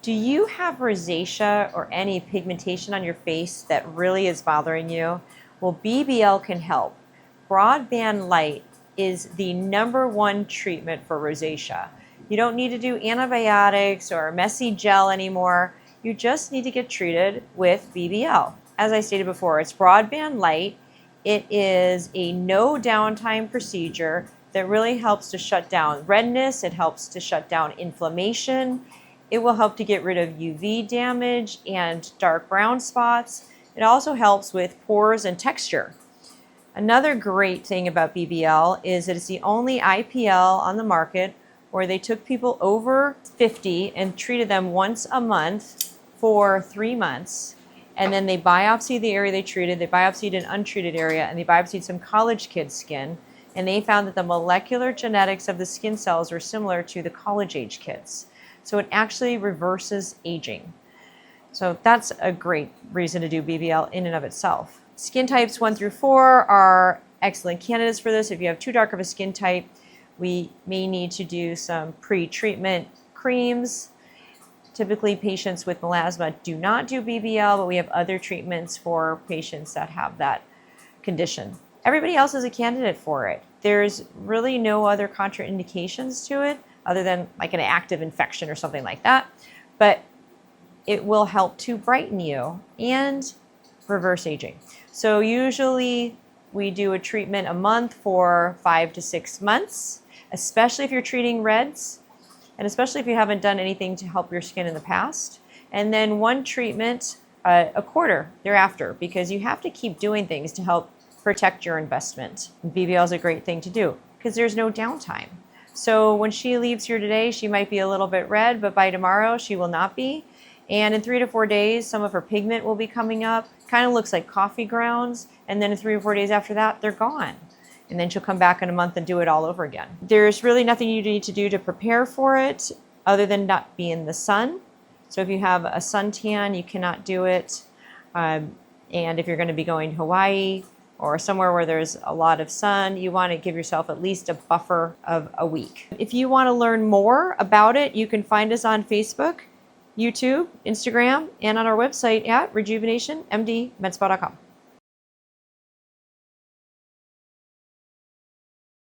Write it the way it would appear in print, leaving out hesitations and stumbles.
Do you have rosacea or any pigmentation on your face that really is bothering you? Well, BBL can help. BroadBand Light is the #1 treatment for rosacea. You don't need to do antibiotics or messy gel anymore. You just need to get treated with BBL. As I stated before, it's BroadBand Light. It is a no downtime procedure that really helps to shut down redness. It helps to shut down inflammation. It will help to get rid of UV damage and dark brown spots. It also helps with pores and texture. Another great thing about BBL is that it's the only IPL on the market where they took people over 50 and treated them once a month for 3 months. And then they biopsied the area they treated, they biopsied an untreated area, and they biopsied some college kids' skin. And they found that the molecular genetics of the skin cells were similar to the college age kids. So it actually reverses aging. So that's a great reason to do BBL in and of itself. Skin types 1 through 4 are excellent candidates for this. If you have too dark of a skin type, we may need to do some pre-treatment creams. Typically, patients with melasma do not do BBL, but we have other treatments for patients that have that condition. Everybody else is a candidate for it. There's really no other contraindications to it other than like an active infection or something like that. But it will help to brighten you and reverse aging. So usually we do a treatment a month for 5 to 6 months, especially if you're treating reds, and especially if you haven't done anything to help your skin in the past. And then 1 treatment a quarter thereafter, because you have to keep doing things to help protect your investment. And BBL is a great thing to do because there's no downtime. So when she leaves here today, she might be a little bit red, but by tomorrow she will not be. And in 3 to 4 days, some of her pigment will be coming up. Kind of looks like coffee grounds. And then in 3 or 4 days after that, they're gone. And then she'll come back in a month and do it all over again. There's really nothing you need to do to prepare for it other than not be in the sun. So if you have a suntan, you cannot do it. And if you're going to be going to Hawaii or somewhere where there's a lot of sun, you want to give yourself at least a buffer of a week. If you want to learn more about it, you can find us on Facebook, YouTube, Instagram, and on our website at RejuvenationMD.com.